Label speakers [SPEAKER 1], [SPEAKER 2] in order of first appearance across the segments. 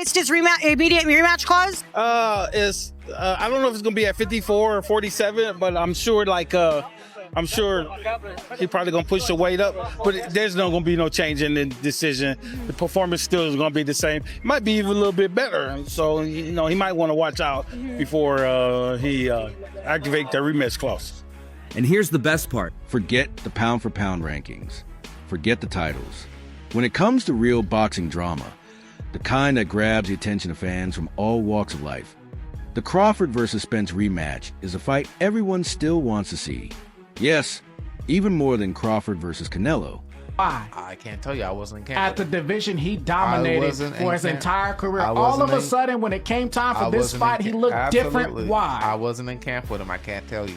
[SPEAKER 1] It's just immediate rematch clause?
[SPEAKER 2] I don't know if it's gonna be at 54 or 47, but I'm sure I'm sure he's probably gonna push the weight up, but there's not gonna be no change in the decision. The performance still is gonna be the same. Might be even a little bit better. So he might want to watch out before he activate the rematch clause.
[SPEAKER 3] And here's the best part.
[SPEAKER 4] Forget the pound-for-pound rankings. Forget the titles. When it comes to real boxing drama, the kind that grabs the attention of fans from all walks of life, the Crawford versus Spence rematch is a fight everyone still wants to see. Yes, even more than Crawford versus Canelo.
[SPEAKER 5] Why?
[SPEAKER 6] I can't tell you. I wasn't in camp.
[SPEAKER 5] At the division, he dominated for his entire career. All of a sudden, when it came time for this fight, he looked different. Why?
[SPEAKER 6] I wasn't in camp with him. I can't tell you.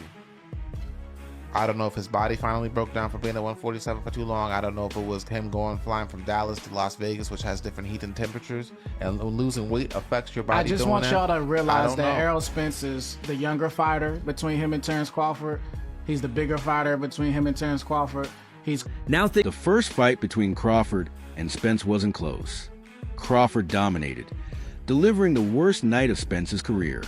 [SPEAKER 6] I don't know if his body finally broke down from being at 147 for too long. I don't know if it was him flying from Dallas to Las Vegas, which has different heat and temperatures, and losing weight affects your body.
[SPEAKER 5] I just want y'all to realize that Errol Spence is the younger fighter between him and Terence Crawford. He's the bigger fighter between him and Terence Crawford.
[SPEAKER 4] The first fight between Crawford and Spence wasn't close. Crawford dominated, delivering the worst night of Spence's career.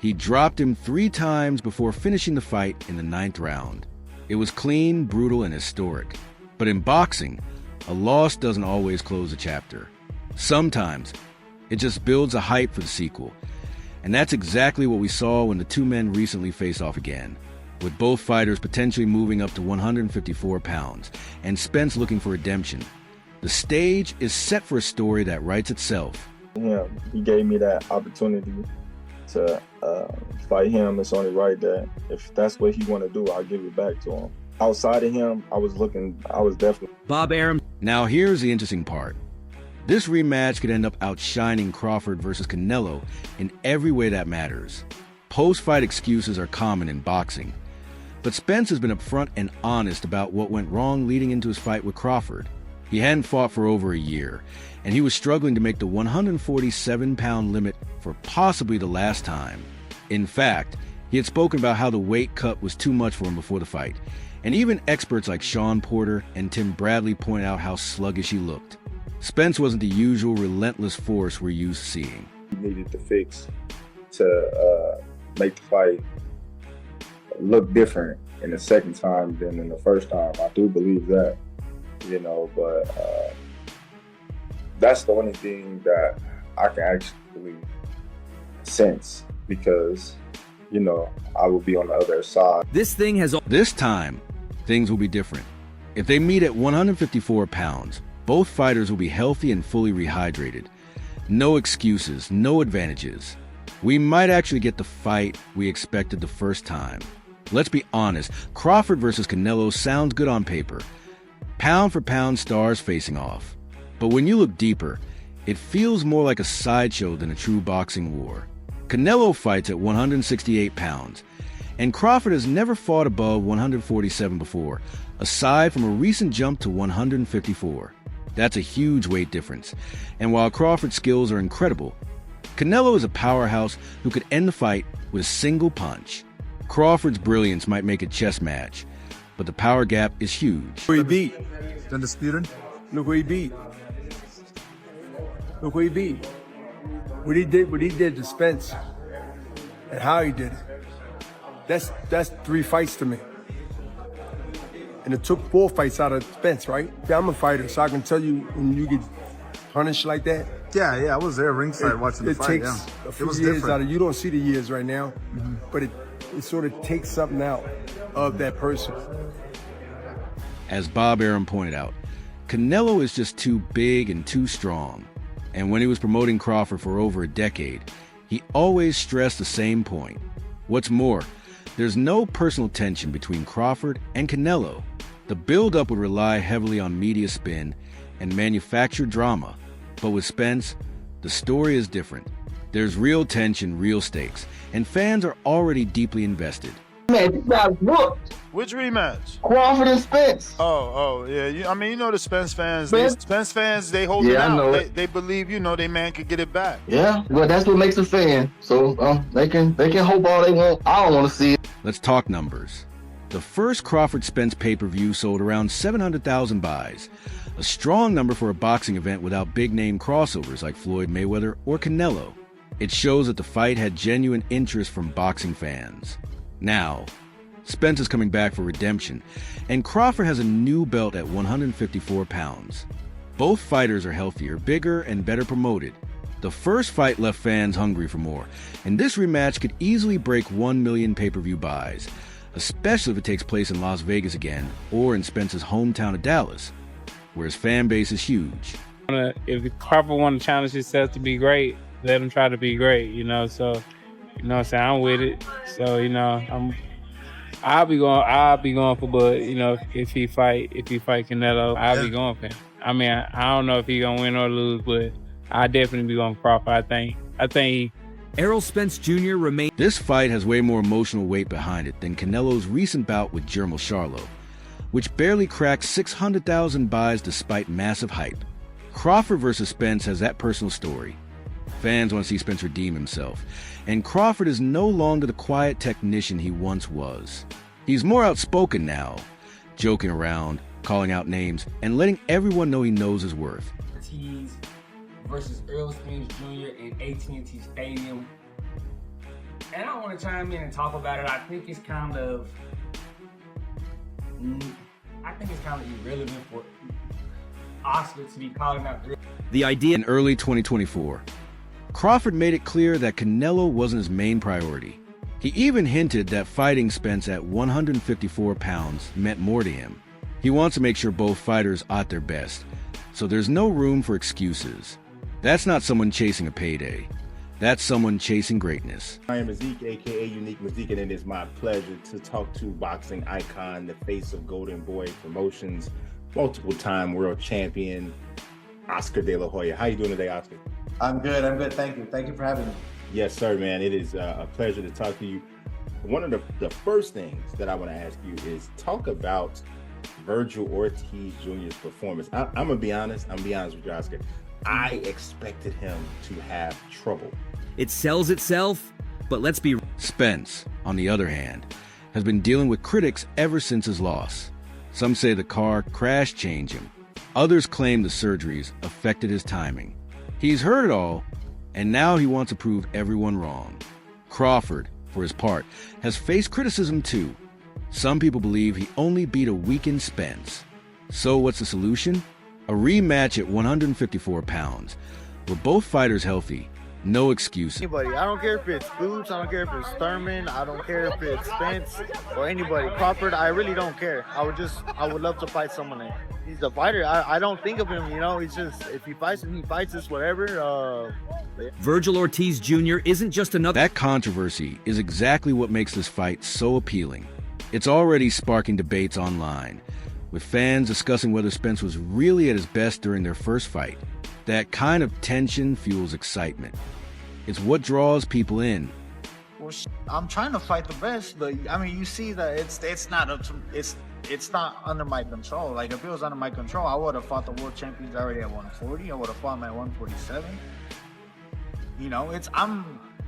[SPEAKER 4] He dropped him 3 times before finishing the fight in the 9th round. It was clean, brutal, and historic. But in boxing, a loss doesn't always close a chapter. Sometimes, it just builds a hype for the sequel. And that's exactly what we saw when the two men recently faced off again, with both fighters potentially moving up to 154 pounds, and Spence looking for redemption. The stage is set for a story that writes itself.
[SPEAKER 7] Yeah, he gave me that opportunity to fight him. It's only right that if that's what he want to do, I'll give it back to him. Outside of him, I was definitely...
[SPEAKER 3] Bob Arum.
[SPEAKER 4] Now here's the interesting part. This rematch could end up outshining Crawford versus Canelo in every way that matters. Post-fight excuses are common in boxing, but Spence has been upfront and honest about what went wrong leading into his fight with Crawford. He hadn't fought for over a year, and he was struggling to make the 147-pound limit for possibly the last time. In fact, he had spoken about how the weight cut was too much for him before the fight, and even experts like Sean Porter and Tim Bradley pointed out how sluggish he looked. Spence wasn't the usual relentless force we're used to seeing.
[SPEAKER 7] He needed to fix to make the fight look different in the second time than in the first time. I do believe that, but that's the only thing that I can actually sense because, I will be on the other side.
[SPEAKER 4] This time, things will be different. If they meet at 154 pounds, both fighters will be healthy and fully rehydrated. No excuses, no advantages. We might actually get the fight we expected the first time. Let's be honest, Crawford versus Canelo sounds good on paper. Pound for pound stars facing off. But when you look deeper, it feels more like a sideshow than a true boxing war. Canelo fights at 168 pounds, and Crawford has never fought above 147 before, aside from a recent jump to 154. That's a huge weight difference, and while Crawford's skills are incredible, Canelo is a powerhouse who could end the fight with a single punch. Crawford's brilliance might make a chess match, but the power gap is huge.
[SPEAKER 8] Who he beat? Undisputed? Look who he beat. Look who he beat. What he did to Spence, and how he did it. That's 3 fights to me. And it took 4 fights out of Spence, right? Yeah, I'm a fighter, so I can tell you when you get punished like that.
[SPEAKER 9] Yeah, I was there ringside watching the fight.
[SPEAKER 8] It takes a few years out of you. Don't see the years right now, but it sort of takes something out of that person.
[SPEAKER 4] As Bob Arum pointed out, Canelo is just too big and too strong. And when he was promoting Crawford for over a decade, he always stressed the same point. What's more, there's no personal tension between Crawford and Canelo. The build-up would rely heavily on media spin and manufactured drama. But with Spence, the story is different. There's real tension, real stakes, and fans are already deeply invested.
[SPEAKER 10] Man, you got whooped.
[SPEAKER 11] Which rematch?
[SPEAKER 10] Crawford and Spence.
[SPEAKER 11] Oh, yeah. The Spence fans. Spence fans, they hold it out. They believe, they man could get it back.
[SPEAKER 10] Yeah, well, that's what makes a fan. So they can hope all they want. I don't want to see it.
[SPEAKER 4] Let's talk numbers. The first Crawford-Spence pay-per-view sold around 700,000 buys, a strong number for a boxing event without big-name crossovers like Floyd Mayweather or Canelo. It shows that the fight had genuine interest from boxing fans. Now, Spence is coming back for redemption, and Crawford has a new belt at 154 pounds. Both fighters are healthier, bigger, and better promoted. The first fight left fans hungry for more, and this rematch could easily break 1 million pay-per-view buys, especially if it takes place in Las Vegas again or in Spence's hometown of Dallas, where his fan base is huge.
[SPEAKER 12] If Crawford want to challenge himself to be great, let him try to be great, so, what I'm saying, I'm with it. So, I'll be going for Bud, if he fight Canelo, I'll be going for him. I mean, I don't know if he gonna win or lose, but I'll definitely be going for Crawford, I think
[SPEAKER 3] Errol Spence Jr. remains.
[SPEAKER 4] This fight has way more emotional weight behind it than Canelo's recent bout with Jermall Charlo, which barely cracked 600,000 buys despite massive hype. Crawford versus Spence has that personal story. Fans want to see Spence redeem himself, and Crawford is no longer the quiet technician he once was. He's more outspoken now, joking around, calling out names, and letting everyone know he knows his worth.
[SPEAKER 13] Ortiz versus Errol Spence Jr. in AT&T Stadium. And I want to chime in and talk about it. I think it's kind of irrelevant for Oscar to be calling out
[SPEAKER 4] the idea. In early 2024, Crawford made it clear that Canelo wasn't his main priority. He even hinted that fighting Spence at 154 pounds meant more to him. He wants to make sure both fighters are at their best, so there's no room for excuses. That's not someone chasing a payday. That's someone chasing greatness.
[SPEAKER 14] I am Mazik, aka Unique Mazik, and it is my pleasure to talk to boxing icon, the face of Golden Boy Promotions, multiple-time world champion, Oscar De La Hoya. How you doing today, Oscar?
[SPEAKER 15] I'm good. Thank you for having me.
[SPEAKER 14] Yes, sir, man. It is a pleasure to talk to you. One of the first things that I want to ask you is talk about Virgil Ortiz Jr.'s performance. I'm gonna be honest with you, Oscar. I expected him to have trouble.
[SPEAKER 3] It sells itself, but let's be...
[SPEAKER 4] Spence, on the other hand, has been dealing with critics ever since his loss. Some say the car crash changed him. Others claim the surgeries affected his timing. He's heard it all, and now he wants to prove everyone wrong. Crawford, for his part, has faced criticism too. Some people believe he only beat a weakened Spence. So what's the solution? A rematch at 154 pounds, with both fighters healthy, no excuse.
[SPEAKER 16] Anybody, I don't care if it's Boots, I don't care if it's Thurman, I don't care if it's Spence or anybody. Crawford, I really don't care. I would love to fight someone. He's a fighter. I don't think of him, he's just, if he fights him, he fights us, whatever.
[SPEAKER 3] Virgil Ortiz Jr. isn't just another...
[SPEAKER 4] That controversy is exactly what makes this fight so appealing. It's already sparking debates online, with fans discussing whether Spence was really at his best during their first fight. That kind of tension fuels excitement. It's what draws people in.
[SPEAKER 16] Well, I'm trying to fight the best, but I mean, you see that it's not up to it's not under my control. Like if it was under my control, I would have fought the world champions already at 140. I would have fought him at 147.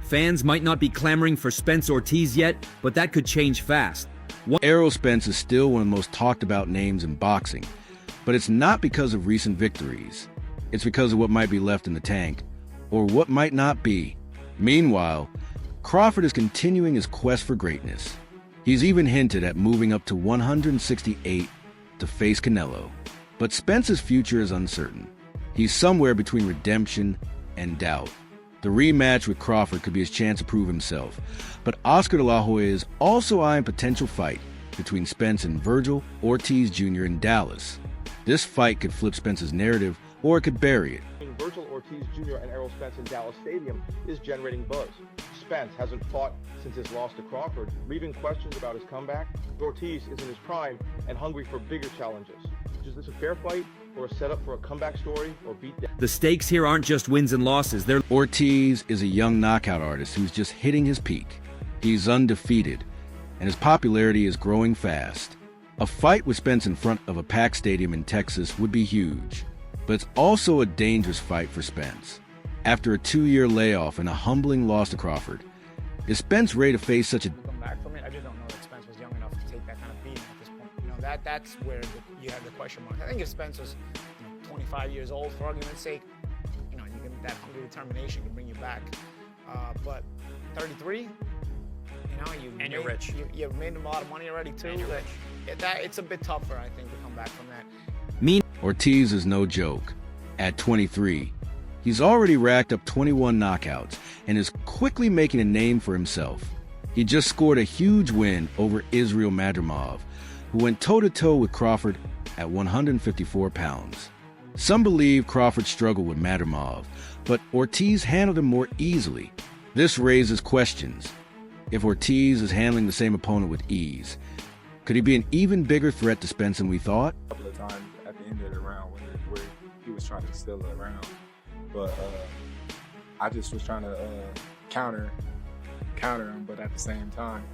[SPEAKER 3] Fans might not be clamoring for Spence Ortiz yet, but that could change fast.
[SPEAKER 4] Errol Spence is still one of the most talked about names in boxing, but it's not because of recent victories. It's because of what might be left in the tank, or what might not be. Meanwhile, Crawford is continuing his quest for greatness. He's even hinted at moving up to 168 to face Canelo. But Spence's future is uncertain. He's somewhere between redemption and doubt. The rematch with Crawford could be his chance to prove himself, but Oscar De La Hoya is also eyeing a potential fight between Spence and Virgil Ortiz Jr. in Dallas. This fight could flip Spence's narrative, or it could bury it.
[SPEAKER 17] Virgil Ortiz Jr. and Errol Spence in Dallas Stadium is generating buzz. Spence hasn't fought since his loss to Crawford, leaving questions about his comeback. Ortiz is in his prime and hungry for bigger challenges. Is this a fair fight, or a setup for a comeback story, or beatdown?
[SPEAKER 3] The stakes here aren't just wins and losses.
[SPEAKER 4] Ortiz is a young knockout artist who's just hitting his peak. He's undefeated, and his popularity is growing fast. A fight with Spence in front of a packed stadium in Texas would be huge, but it's also a dangerous fight for Spence. After a 2-year layoff and a humbling loss to Crawford, is Spence ready to face such a...
[SPEAKER 5] Come back from it. I just don't know that Spence was young enough to take that kind of beating at this point. That's where you have the question mark. I think if Spence was
[SPEAKER 18] 25 years old, for argument's sake, you know, that hungry determination can bring you back. But 33, you know, you're rich. You've made a lot of money already too. It's a bit tougher, I think, to come back from that.
[SPEAKER 4] Ortiz is no joke. At 23, he's already racked up 21 knockouts and is quickly making a name for himself. He just scored a huge win over Israel Madrimov, who went toe-to-toe with Crawford at 154 pounds. Some believe Crawford struggled with Madrimov, but Ortiz handled him more easily. This raises questions. If Ortiz is handling the same opponent with ease, could he be an even bigger threat to Spence than we thought?
[SPEAKER 19] A couple of times at the end of the round where he was trying to steal it around, but I just was trying to counter him, but at the same time,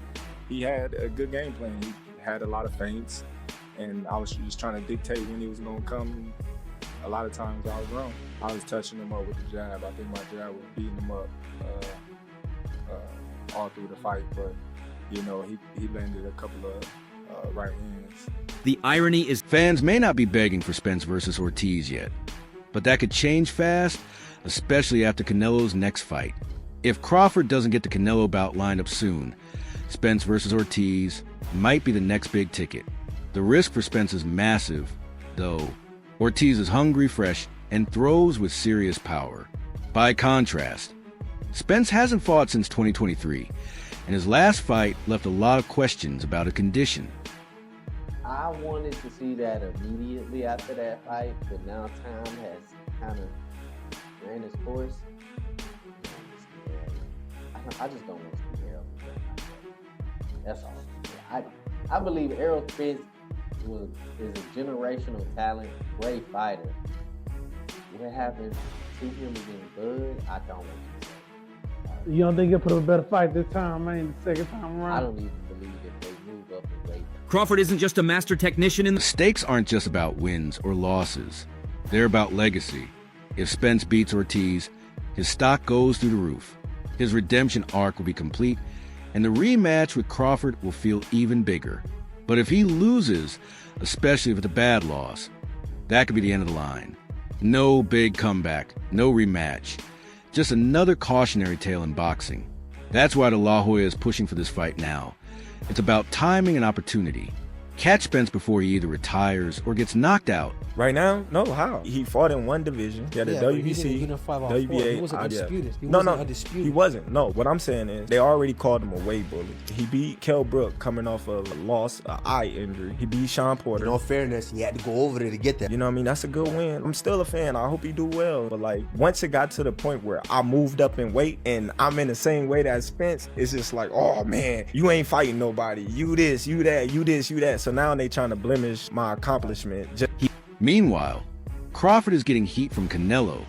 [SPEAKER 19] he had a good game plan. He had a lot of feints, and I was just trying to dictate when he was going to come. A lot of times I was wrong. I was touching him up with the jab. I think my jab was beating him up all through the fight, but you know, he landed a couple of right hands.
[SPEAKER 3] The irony is
[SPEAKER 4] fans may not be begging for Spence versus Ortiz yet, but that could change fast, especially after Canelo's next fight. If Crawford doesn't get the Canelo bout lined up soon, Spence versus Ortiz might be the next big ticket. The risk for Spence is massive, though. Ortiz is hungry, fresh, and throws with serious power. By contrast, Spence hasn't fought since 2023, and his last fight left a lot of questions about his condition.
[SPEAKER 20] I wanted to see that immediately after that fight, but now time has kind of ran its course. I just don't want to see Errol. That's all. I believe Errol Spence is a generational talent, great fighter. What happened to him against Bud, I don't want to say.
[SPEAKER 21] You don't think he'll put up a better fight this time, man, the second time around?
[SPEAKER 20] I don't even believe if they move up in weight.
[SPEAKER 3] Crawford isn't just a master technician in
[SPEAKER 4] the stakes aren't just about wins or losses. They're about legacy. If Spence beats Ortiz, his stock goes through the roof. His redemption arc will be complete, and the rematch with Crawford will feel even bigger. But if he loses, especially if it's a bad loss, that could be the end of the line. No big comeback, no rematch. Just another cautionary tale in boxing. That's why the La Jolla is pushing for this fight now. It's about timing and opportunity. Catch Spence before he either retires or gets knocked out.
[SPEAKER 22] Right now? No, how? He fought in one division. He had a WBC,
[SPEAKER 23] he didn't fight all
[SPEAKER 22] WBA.
[SPEAKER 23] He wasn't undisputed.
[SPEAKER 22] He wasn't. No, what I'm saying is they already called him a weight bully. He beat Kell Brook coming off of a loss, an eye injury. He beat Sean Porter.
[SPEAKER 23] In all fairness, he had to go over there to get that.
[SPEAKER 22] You know what I mean? That's a good win. I'm still a fan. I hope he do well. But like, once it got to the point where I moved up in weight and I'm in the same weight as Spence, it's just like, oh man, you ain't fighting nobody. You this, you that, you this, you that. So now they trying to blemish my accomplishment.
[SPEAKER 4] Meanwhile, Crawford is getting heat from Canelo,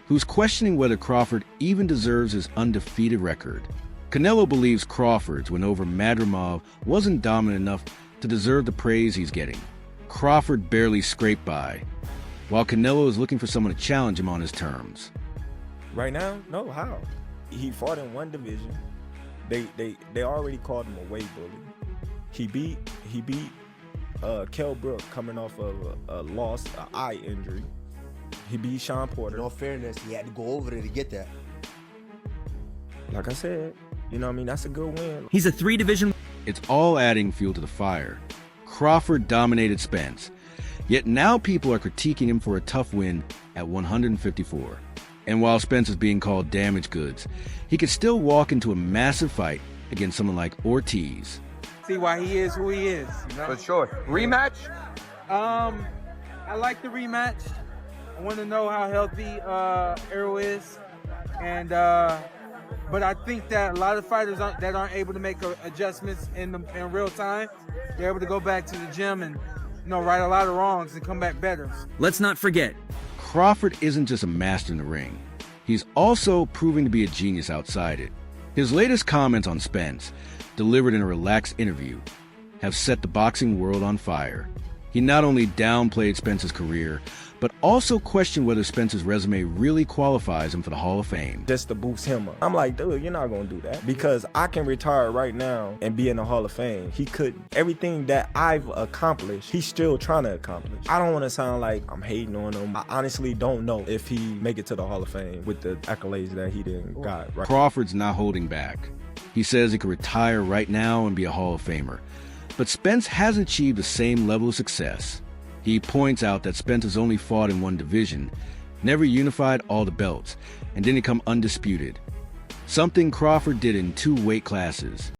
[SPEAKER 4] who's questioning whether Crawford even deserves his undefeated record. Canelo believes Crawford's win over Madrimov wasn't dominant enough to deserve the praise he's getting. Crawford barely scraped by, while Canelo is looking for someone to challenge him on his terms.
[SPEAKER 22] Right now? No, how? He fought in one division. They already called him a weight bully. He beat Kell Brook coming off of a loss, an eye injury. He beat Sean Porter.
[SPEAKER 23] In all fairness, he had to go over there to get that.
[SPEAKER 22] Like I said, you know what I mean? That's a good win.
[SPEAKER 3] He's a 3-division.
[SPEAKER 4] It's all adding fuel to the fire. Crawford dominated Spence, yet now people are critiquing him for a tough win at 154. And while Spence is being called damaged goods, he could still walk into a massive fight against someone like Ortiz.
[SPEAKER 24] See why he is who he is, you know?
[SPEAKER 23] For sure. Rematch?
[SPEAKER 24] I like the rematch. I want to know how healthy Errol is, and but I think that a lot of fighters that aren't able to make adjustments in real time, they're able to go back to the gym and right a lot of wrongs and come back better.
[SPEAKER 3] Let's not forget,
[SPEAKER 4] Crawford isn't just a master in the ring. He's also proving to be a genius outside it. His latest comments on Spence, delivered in a relaxed interview, have set the boxing world on fire. He not only downplayed Spence's career, but but also questioned whether Spence's resume really qualifies him for the Hall of Fame.
[SPEAKER 22] Just to boost him up. I'm like, dude, you're not gonna do that. Because I can retire right now and be in the Hall of Fame. He couldn't. Everything that I've accomplished, he's still trying to accomplish. I don't want to sound like I'm hating on him. I honestly don't know if he make it to the Hall of Fame with the accolades that he didn't got. Right.
[SPEAKER 4] Crawford's not holding back. He says he could retire right now and be a Hall of Famer. But Spence hasn't achieved the same level of success. He points out that Spence has only fought in one division, never unified all the belts, and didn't come undisputed. Something Crawford did in 2 weight classes.